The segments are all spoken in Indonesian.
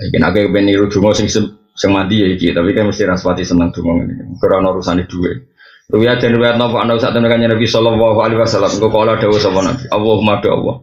Iki nek ben niru donga sing mandi ya iki, tapi kan mesti raspati seneng donga ngene. Karena urusane dhuwit. Ruwiyat dan riwayat napa ana sak temen kanjeng Nabi sallallahu alaihi wasallam engko kala dawuh sapa Nabi Allahumma do Allah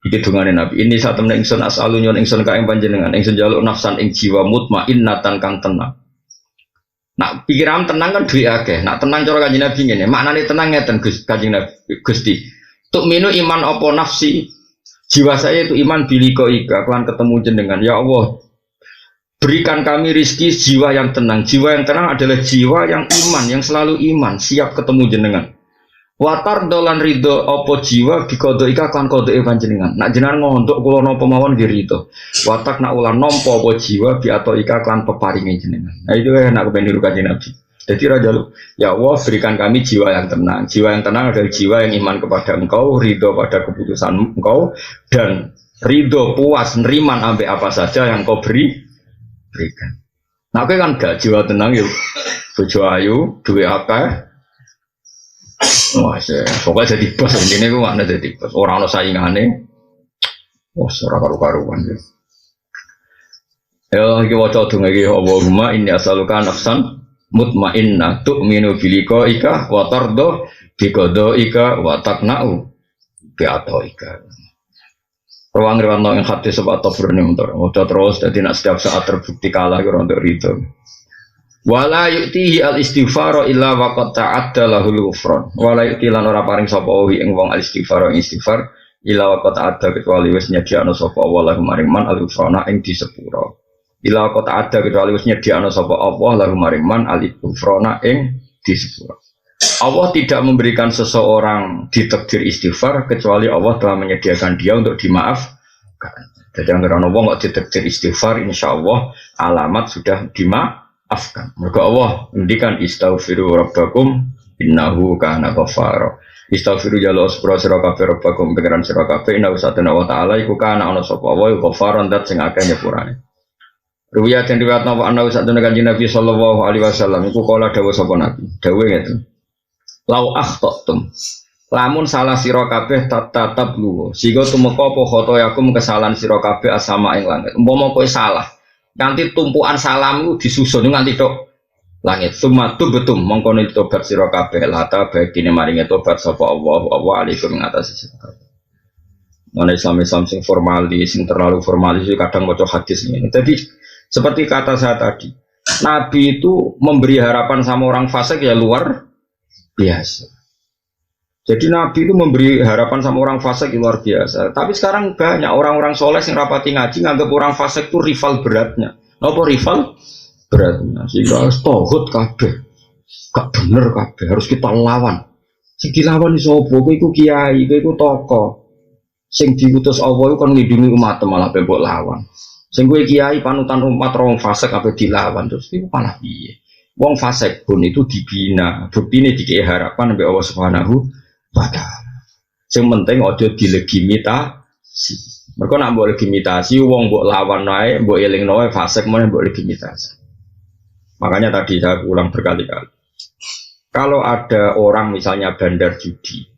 iki dungane Nabi ini sak temen ingsun as'alu nyon ingsun ka ing panjenengan ingsun njaluk nafsan ing jiwa mutmainnatan kang tenang. Nak pikiran tenang kan duwe akeh. Nak tenang cara kanjeng Nabi ngene maknane tenang ngeten kanjeng Nabi Gusti tuk minu iman apa nafsi jiwa saya itu iman biliko ika kelan ketemu jenengan ya Allah. Berikan kami rizki jiwa yang tenang. Jiwa yang tenang adalah jiwa yang iman, yang selalu iman, siap ketemu jenengan. Watar dolan ridho opo jiwa bikodo ika kan kode panjenengan. Nak jenengan ngontok kulo nopo mawon girito. Watak nak ulan nompo opo jiwa bi atau ika kan peparingi jenengan. Nah itu nak kepen niru kanjeng Nabi. Jadi raja lu, ya Allah berikan kami jiwa yang tenang. Jiwa yang tenang adalah jiwa yang iman kepada Engkau, ridho pada keputusan Engkau, dan ridho puas neriman ambil apa saja yang Kau berikan. Nah, kan gak jiwa tenang yuk, bojo ayu, duwe apa? Wah, pokoknya jadi bos ini gue mana jadi bos. Orang no saingane, wah, seorang karu-karuan ya. Kita baca dong lagi. Allahumma inni as'aluka nafsan mutmainnah tu'minu bilika'ika wa tardo biqada'ika wa taqna'u bi'ata'ika. Ruang riwanto yang hati sebab Tabrani udah terus jadi nak setiap saat terbukti kalah kurang untuk itu. Wala yu'tihi al istighfar illa waqad ta'adda lahul ghufran. Wala yu'ti lan ora paring sapa wi ing wong al istighfar illa waqad ta'adda kecuali wis nyediakno sapa Allah maring man al ghufrana ing disepuro. Illa waqad ta'adda kecuali wis nyediakno sapa Allah lahum maring man al ghufrana ing disepuro. Allah tidak memberikan seseorang ditakdir istighfar kecuali Allah telah menyediakan dia untuk dimaafkan. Jadi yang karena Allah nggak ditakdir istighfar, insya Allah alamat sudah dimaafkan. Maka Allah mendikan istaghfiru rabbakum innahu kana ghafara. Istaghfiru jaluk sepura sira kabeh rabbakum pengiran sira kabeh innahu satana wa ta'ala iku kana ana sapa wa ghafaran dat sing akeh nyepurane. Riwayat yang riwayat napa ana satana kanjeng Nabi sallallahu alaihi wasallam iku kala dawuh sapa Nabi. Dawuh ngeten. Lau akhtatum lamun salah sira kabeh tatap lu sigo tumeka apa khotoyakum kesalahan sira kabeh asama ing langit umpama kowe salah nganti tumpukan salammu disusun nganti tok langit sumatu betum mongko tobat sira kabeh lata bagine maringe tobat sapa Allah alaikum ing atas sira kabeh. Mana Islam sing formalis sing terlalu formalis kadang maca hadis ini. Jadi seperti kata saya tadi Nabi itu memberi harapan sama orang fasik ya luar biasa. Jadi Nabi itu memberi harapan sama orang fasik luar biasa. Tapi sekarang banyak orang-orang soleh yang rapati ngaji nganggap orang fasik itu rival beratnya. Apa rival beratnya? Sehingga harus tohut kabeh. Gak bener kabeh, harus kita lawan. Sing dilawan iso apa? Kowe iku kiai, kowe iku tokoh. Sing diutus Allah iku kan nglindungi umat malah mbok lawan. Sing kowe kiai panutan umat orang fasik kabeh dilawan terus iku malah piye? Wong fasik pun itu dibina, bukti ini dikei harapan oleh Allah Subhanahu wa Ta'ala. Yang penting ojo dilegitimasi. Mereka nak boleh legitimasi, wong mbok lawan naik, mbok eling naik fasik mana mbok legitimasi. Makanya tadi saya ulang berkali-kali. Kalau ada orang misalnya bandar judi,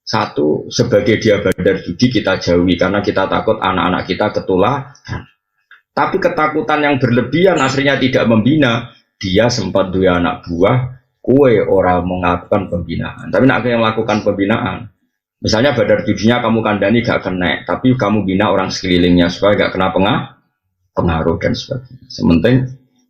satu sebagai dia bandar judi kita jauhi karena kita takut anak-anak kita ketularan. Tapi ketakutan yang berlebihan akhirnya tidak membina. Dia sempat dua anak buah, kue orang melakukan pembinaan. Tapi nak yang melakukan pembinaan, misalnya bandar judinya kamu kandani gak kena, tapi kamu bina orang sekelilingnya supaya gak kena pengaruh dan sebagainya. Sementing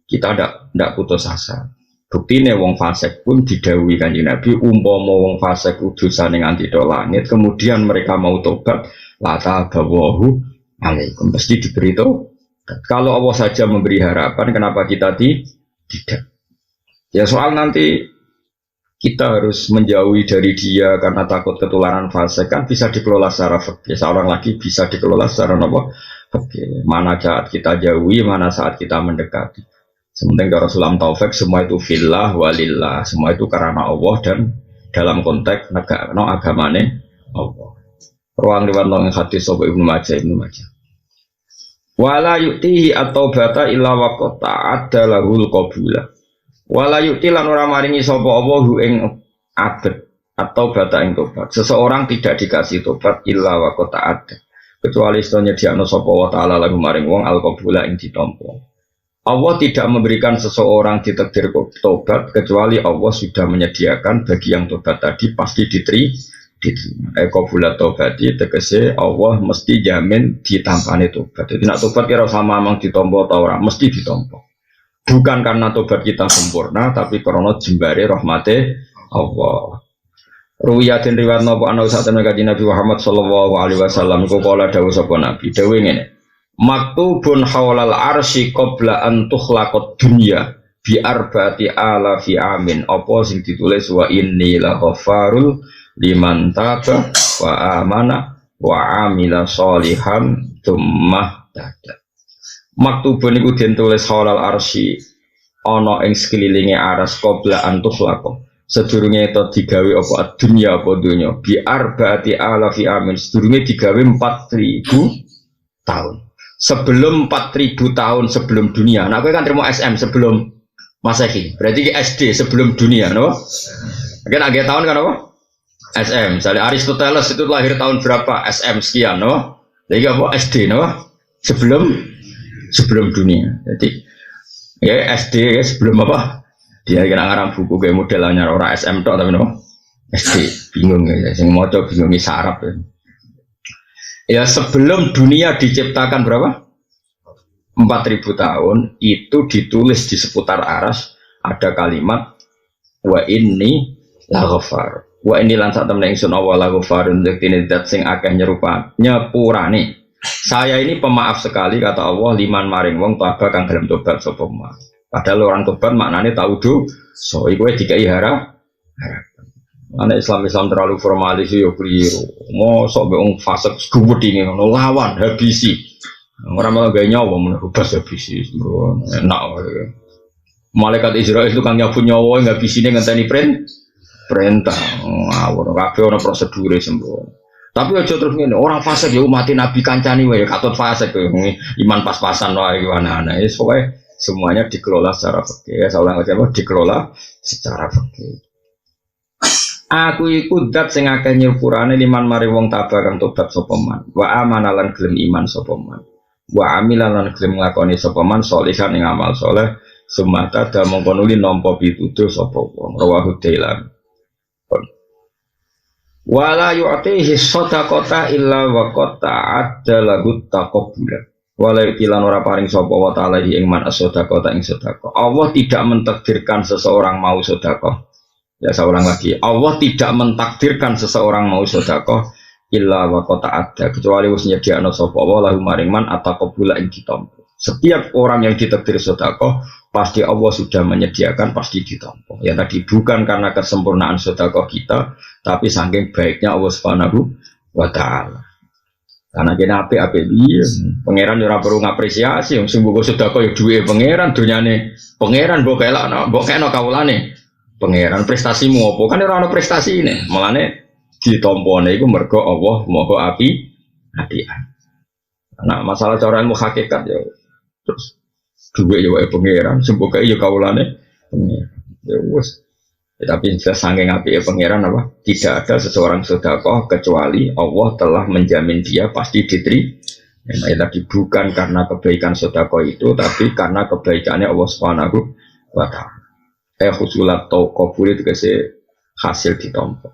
kita tidak putus asa. Bukti nih wong fasik pun didhawuhi Kanjeng Nabi, umpama wong fasik dosane nganti do langit, kemudian mereka mau tobat, lata bawahu alaikum pasti diberi tobat. Kalau Allah saja memberi harapan, kenapa kita tidak? Ya soal nanti kita harus menjauhi dari dia karena takut ketularan fase kan bisa dikelola secara fikih. Seorang lagi bisa dikelola secara apa? Fikih. Mana saat kita jauhi, mana saat kita mendekati. Sementara Rasulullah taufik semua itu fillah walillah, semua itu karena Allah dan dalam konteks negara agamane Allah. Ruang riwayat yang hadis sahih Ibnu Majah. Wala yu'tihi at-taubata illa waqad ta'adda lahul qabula. Wala yu'ti lan ora maringi sapa Allah ing abet atau bata ing tobat. Seseorang tidak dikasih tobat illa waqad ta'adda kecuali istonya diakno sapa wa ta'ala lagu maring wong al-qabula ing ditampa. Allah tidak memberikan seseorang ditakdir tobat kecuali Allah sudah menyediakan bagi yang tobat tadi pasti diterima. Qabula tobati tegese Allah mesti jamin ditampani tobat. Jadi nak tobat kira sama mang ditampa ta ora mesti ditampa. Bukan karena tobat kita sempurna tapi karena jembare rahmate Allah. Ruya den riwayat napa ana sak temen kanjeng Nabi Muhammad sallallahu alaihi wasallam kok kala dawuh sapa Nabi dawuh ngene maktubun haulal arsy qabla an tukhlaqad dunya bi arba'ati alafi amin apa sing ditulis wa inni la ghafarul liman taba wa amana wa amila sholihan tsumma tada. Maktubun iku den tulis haulal arsy ana ing sekelilinge aras qabla an tukhlaqad sedurunge itu digawe apa dunia apa dunia bi arba'ati alafi amin sedurunge digawe 4.000 tahun sebelum 4.000 tahun sebelum dunia. Nah kowe kan terima SM sebelum Masehi berarti SD sebelum dunia no? Kan agak tahun kan apa? SM misalnya Aristoteles itu lahir tahun berapa? SM sekian no? Jadi apa? SD no? Sebelum dunia jadi ya SD ya, sebelum apa? Dia kira ngarang buku kayak modelnya orang SM tok tapi no SD bingung ya, sing maca bingung sarap ya. Ya sebelum dunia diciptakan berapa? 4.000 tahun itu ditulis di seputar aras ada kalimat wa inni la ghafar. Wa inni lan sak temne ingsun wa la ghafarun dzatine zat sing akeh nyepurane. Saya ini pemaaf sekali kata Allah liman maring wong taba kang gelem tobat sapa man. Padahal orang tobat maknanya tahu do, so iku dikai harapan. Anak Islam terlalu formalis yo keliru. Mau sok beong fasik gubut ini, lawan habisi. Orang malah gak nyawa menurut habisi, enak. Malaikat Israel itu kan nyabut nyawa nggak bisine ngenteni perintah. Ngawur, kabeh ana prosedure sembrono. Tapi aja terus ngene, orang fasik ya mati Nabi kancani wae katut fasik iman pas-pasan wae ana-ana. Wis pokoke semuanya dikelola secara fikih. Ya, saya ulang lagi dikelola secara fikih. Aku iku zat sing akeh nyepurane liman mari wong tabah kang tobat sapa man. Wa amanalan gelem iman sapa man. Wa amilan gelem nglakoni sapa man sholihan ing amal saleh. Sumata da mongko nuli nampa pituduh sapa wong. Rawahu Dailan. Wala yu'tihi shadaqata illa wa qad ta'adda lahu taqabbula. Walau kilan ora paring sapa wa ta'ala ing man as-sadaqah ing sedekah. Allah tidak mentakdirkan seseorang mau sedekah. Ya seorang lagi. Allah tidak mentakdirkan seseorang mau sedekah illa wa qad ta'adda kecuali wis nyediakno sapa wa lahu maring man ataqabbula ing ditampa. Setiap orang yang ditakdir sedekah pasti Allah sudah menyediakan pasti ditampa. Ya tadi bukan karena kesempurnaan sedekah kita tapi saking baiknya Allah Subhanahu wa taala. Karena kena ape-ape dia, pangeran ora perlu ngapresiasi, yang sing mbok sedekah ya duwe pangeran, dunyane pangeran mbok kelakno kawulane. Pangeran prestasimu apa? Kan ora ana prestasine. Mulane ditampane iku mergo Allah Maha apian. Nah, masalah cara ilmu hakikat ya terus duwe ya wae pangeran, sing mbok ya kawulane pangeran. Ya wis. Tapi saking apike pangeran apa? Tidak ada seseorang sedekah kecuali Allah telah menjamin dia pasti diterima. Ya, tadi bukan karena kebaikan sedekah itu, tapi karena kebaikannya Allah Subhanahu wa taala. Husulat qabul itu hasil ditampa.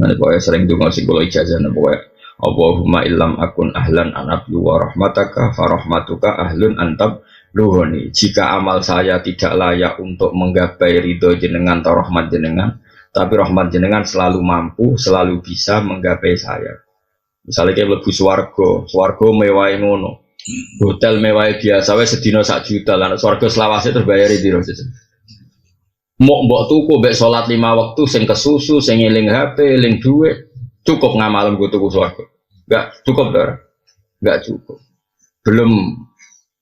Nah, pokoknya sering donga sing kula ijazah pokoknya Allahumma illam akun ahlan an abdu wa rahmataka fa rahmatuka ahlun antab luhoni. Jika amal saya tidak layak untuk menggapai ridho jenengan atau rahmat jenengan, tapi rahmat jenengan selalu mampu, selalu bisa menggapai saya. Misalnya kayak lebu swarga mewah ngono, hotel mewah biasa, wes sedino 1 juta, lan swarga selawase terbayar di roh. Mau mbok tuku mbek salat 5 waktu, sing kesusu, sing eling HP, eling duit, cukup ngamalem gue tuku swarga. Enggak cukup, Dor. Enggak cukup. Belum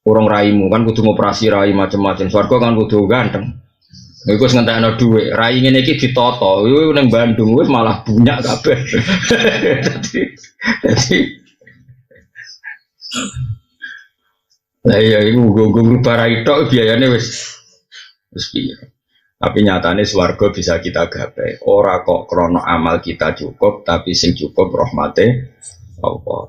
urung raimu kan kudu ngoperasi rai macam-macam. Swarga kan kudu ganteng. Iku wis ngentekno dhuwit. Rai ngene iki ditata. Iku ning Bandung wis malah bunyak kabeh. Dadi lah iya iku nggo barai tok biayane wis piye. Tapi nyatane swarga bisa kita gapai. Ora kok krono amal kita cukup, tapi sing cukup rahmate Allah.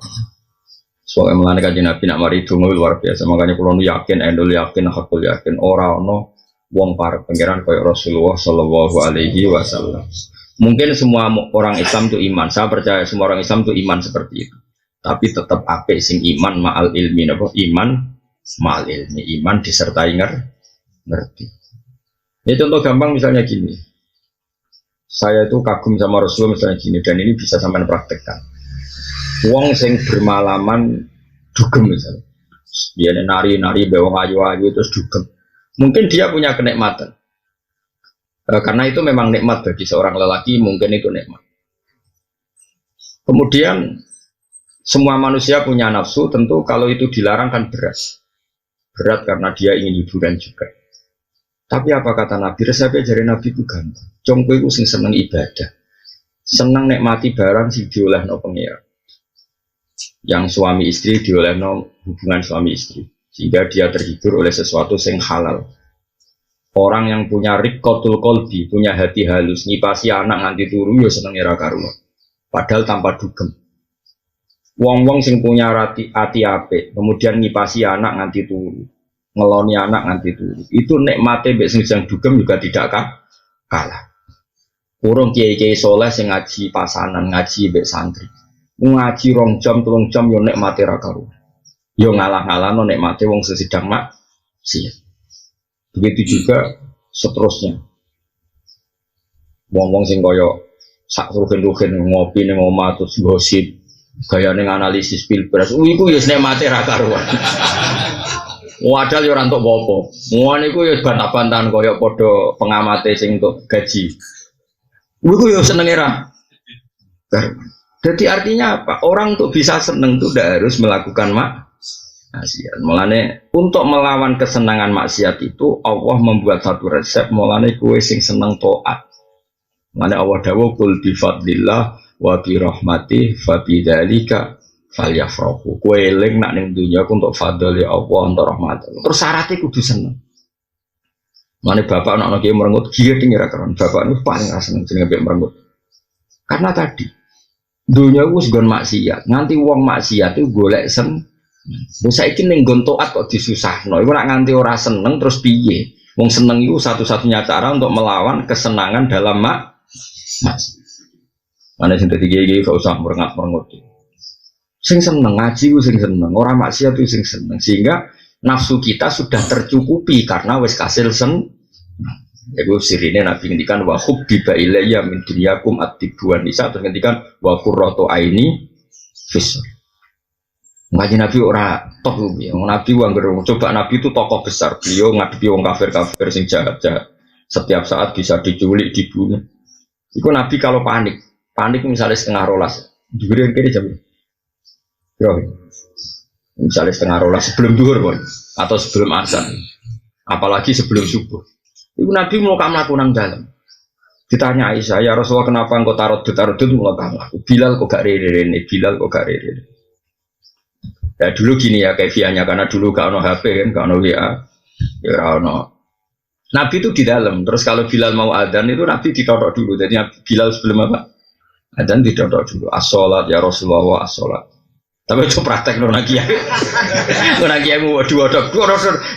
Soalnya melane kanjeng Nabi nak mari donga luar biasa. Makanya kula nu yakin, endul yakin, hakul yakin ora ono wong parek pangeran kaya Rasulullah sallallahu alaihi wasallam. Mungkin semua orang Islam itu iman. Saya percaya semua orang Islam itu iman seperti itu. Tapi tetap apik sing iman ma'al ilmi napa? Iman ma'al ilmi, iman disertai ngerti. Ya contoh gampang misalnya gini. Saya itu kagum sama Rasulullah misalnya gini, dan ini bisa sampai praktekkan. Wong sing bermalaman dugem misalnya, dia nari-nari bewong ayu-ayu terus dugem. Mungkin dia punya kenikmatan, karena itu memang nikmat bagi seorang lelaki, mungkin itu nikmat. Kemudian semua manusia punya nafsu, tentu kalau itu dilarang kan berat karena dia ingin hiburan juga. Tapi apa kata Nabi? Resepnya dari Nabi itu gampang. Congko itu sing seneng ibadah, seneng nikmati barang sing diolehno pengira. Yang suami istri diolehno hubungan suami istri, sehingga dia terhibur oleh sesuatu yang halal. Orang yang punya riqqatul qalbi, punya hati halus, ngipasi anak nganti turu ya seneng ira karuan. Padahal tanpa dugem. Wong-wong sing punya hati apik, kemudian ngipasi anak nganti turu, ngeloni anak nganti turu. Itu nikmate mbek sing dugem juga tidak kalah. Urung kiai-kiai soleh sing ngaji pasanan, ngaji mbek santri. Ngaji 2 jam 3 jam yo nikmate ra karuan. Yo ngalah-ngalahno nikmate wong sesidang maksiat. Begitu juga seterusnya. Wong-wong sing kaya sak rugen-rugen ngopi ning omah terus gosip, gayane analisis pilpres. Iku yo nikmate ra karuan. Wadal yo ora entuk apa-apa. Ngono iku yo bantah-bantahan kaya padha pengamate sing entuk gaji. Iku yo senenge ra karuan. Jadi artinya apa? Orang untuk bisa seneng itu tidak harus melakukan maksiat. Mulane untuk melawan kesenangan maksiat itu Allah membuat satu resep. Mulane kue sing seneng taat. Mulane Allah dawuh qul bi fadlillah wa bi rahmatih fa bidzalika falyafrahu. Kue eling nak ning dunya untuk fadl ya Allah untuk rahmat. Terus syaratnya kudu seneng. Mulane bapak anak kiai merengut giat ngira keren. Bapak niku paling seneng jenenge merengut. Karena tadi dunia itu segon maksiat, nganti uang maksiat itu golek sen. Saya ini nenggon toat kok disusahno. Iku nak nganti ora seneng terus piye? Wong seneng itu satu-satunya cara untuk melawan kesenangan dalam maksiat. Mana sing dadi kiai gak usah merengat-merengut. Sing seneng ngaji ku sing seneng, ora maksiat itu sing seneng. Sehingga nafsu kita sudah tercukupi karena wis kasil sen. Yaitu sirine Nabi ngendikan wa hubbiba ilayya min dunyakum at-tibuan nisa, terus ngendikan wa qurratu aini fis. Ngaji Nabi ora toh ya. Nabi wangger coba Nabi itu tokoh besar. Beliau ngadepi wong kafir-kafir sing jahat-jahat. Setiap saat bisa diculik, dibunuh. Iku Nabi kalau panik misalnya 11:30. Diberi kiri jam. Berapa? Misalnya 11:30 sebelum duhur pun atau sebelum azan. Apalagi sebelum subuh. Ibu Nabi mau kamu nang dalam. Ditanya Aisyah, ya Rasulullah kenapa engkau taruh mau kamu? Bilal kok gak rene, Bilal kok gak rene. Ya dulu gini ya kefiannya, karena dulu gak ono HP kan, gak ono WA, ya ono. Nabi itu di dalam. Terus kalau Bilal mau adzan itu Nabi ditodok dulu. Jadi Bilal sebelum apa? Adzan ditodok dulu. As-sholat ya Rasulullah as-sholat. Tapi itu praktek nona kiai. Nona kiai mau dua dok.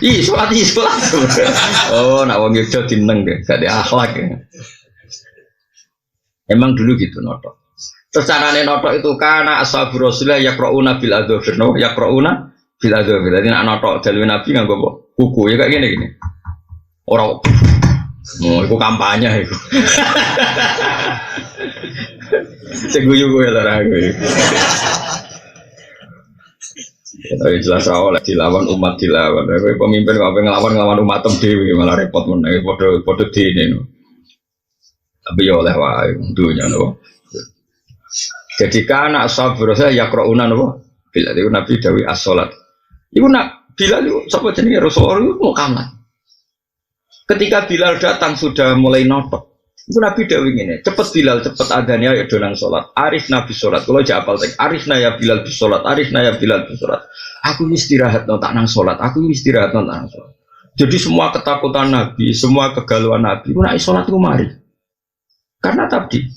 Ih sholat. Oh, nak wong itu tineng deh. Gak ada akhlak ya. Emang dulu gitu notok. Terus carane notok itu karena ashabu Rasulullah yaqrauna bil adzafir, no yaqrauna bil adzafir. Jadi nak notok dalil Nabi nganggo buku ya kayak gini. Orang, itu kampanye itu. Seguyu gue lah gue. Tapi jelas awal dilawan umat dilawan. Pemimpin kau ngelawan umat dewi malah repot menang. Podo di ini. Tapi ya oleh wae dunia no. Jadi karena sahabat saya yaqrauna no. Bila itu Nabi Dawi as-sholat. Ibu nak bila itu siapa jenis Rasulullah itu mau kamat. Ketika Bilal datang sudah mulai notok. Itu Nabi Dawi ini, cepet Bilal, cepet adanya ya donang sholat. Arif Nabi sholat. Kalau jawab tek, Arifna ya Bilal bis sholat. Arifna ya Bilal bis sholat. Aku istirahat no tak nang sholat. Aku istirahat no tak nang sholat. Jadi semua ketakutan Nabi, semua kegalauan Nabi, itu nak sholat itu mari. Karena tadi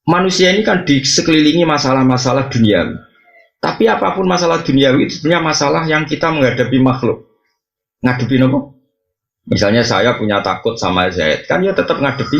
manusia ini kan dikelilingi masalah-masalah dunia. Tapi apapun masalah duniawi itu sebenarnya masalah yang kita menghadapi makhluk. Ngadepi apa? Misalnya saya punya takut sama Zaid, kan ya tetap ngadepi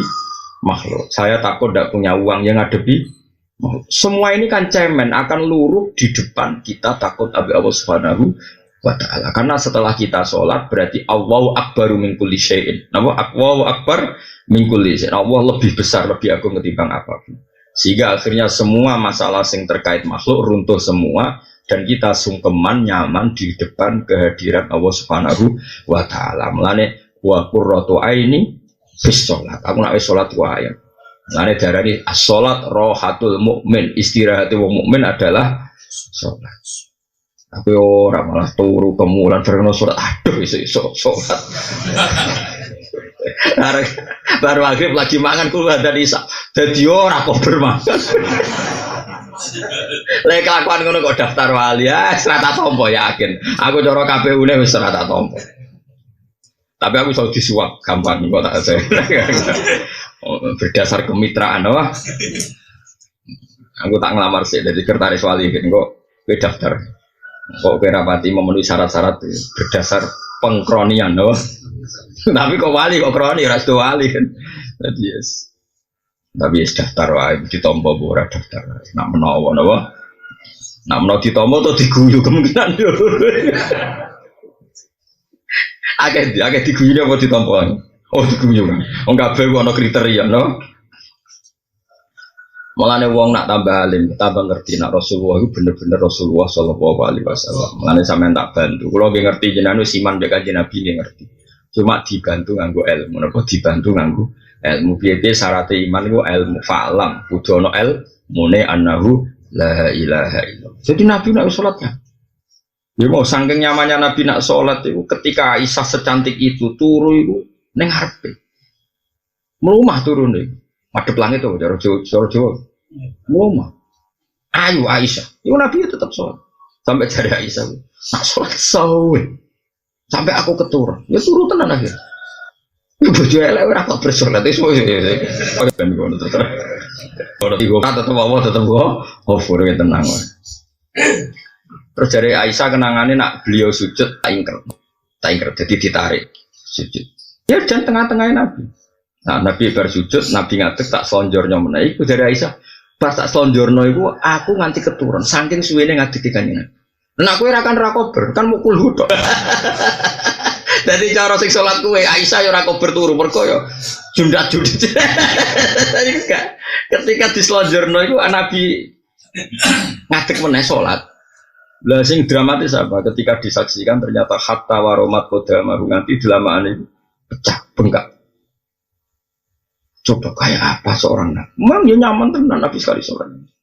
makhluk. Saya takut tidak punya uang, yang ngadepi makhluk. Semua ini kan cemen akan luruh di depan kita takut abi Allah Subhanahu wa ta'ala. Karena setelah kita sholat berarti Allahu akbaru min kulli syai'in. Allahu akbar min kulli syai'in. Allah lebih besar, lebih agung ketimbang apapun. Sehingga akhirnya semua masalah yang terkait makhluk runtuh semua. Dan kita sungkeman nyaman di depan kehadiran Allah Subhanahu wa ta'ala. Mulane wa qurratu aini bis sholat. Aku nak sholat wae. Mulane darani as-sholat rohatul mukmin. Istirahat wong mukmin adalah sholat. Aku ora malah turu kemulan bareng sholat. Aduh iso sholat. Baru maghrib lagi mangan kulo dari Isa. Dadi ora kok bermakan. Lek kelakuan ngono kok daftar wali ya, serata tompo yakin. Aku cara KPU-ne wis serata tompo. Tapi aku iso disuap gampang kok tak saya. Berdasar kemitraan wah. Aku tak ngelamar sih dari sekretaris wali kok kowe daftar. Kok kowe rapati memenuhi syarat-syarat berdasar pengkronian wah. Tapi kok wali kok kroni ora wali kan. Jadi yes. Tapi daftar wae ditompo ora daftar. Nak menawa napa? Nak menawa ditompo to diguyu kemungkinan yo. Agak diguyu apa ditompo? Oh diguyu. Wong kabeh ana kriteria no. Mulane wong nak tambah alim, tambah ngerti nak Rasulullah itu bener-bener Rasulullah sallallahu alaihi wasallam. Mulane sampean tak bantu. Kula nggih ngerti jenengan wis iman mbek Kanjeng Nabi nggih ngerti. Cuma dibantu nganggo ilmu, napa dibantu nganggo ilmu. Piye-piye syarat iman iku ilmu fa'lam, kudu ana ilmune annahu la ilaha illallah. Jadi Nabi nak salat ya. Ya mau saking nyamannya Nabi nak salat itu ketika Aisyah secantik itu turu itu ning ngarepe. Melumah turun niku. Madhep langit to cara Jawa. Melumah. Ayo Aisyah. Iku Nabi tetap salat. Sampai jari Aisyah. Nak salat sawe. Sampai aku keturun, ya turu tenan akhir. Ya bojo elek ora kok bersolat wis ben ngono terus. Ora digo kata tetep ghafur ya tenang. Terus dari Aisyah kenangane nak beliau sujud tak ingker jadi ditarik sujud. Ya dan tengah-tengahnya Nabi. Nah Nabi bersujud, Nabi ngadeg tak slonjornya meneh iku dari Aisyah. Pas tak slonjorno iku aku nganti keturun saking suwene ngadeg kanjeng. Nah kowe ra kan ra kober, kan mukul hudok. Dadi cara sing salat kowe Aisyah ya ora kober turu mergo ya jundak-jundik. Ketika dislonjorno iku Nabi ngadeg meneh salat. Lah sing dramatis apa? Ketika disaksikan ternyata hatta waromat qodamahu nganti delamaan itu pecah bengkak. Coba kayak apa seorang Nabi? Memang ya nyaman tenan Nabi sekali salat.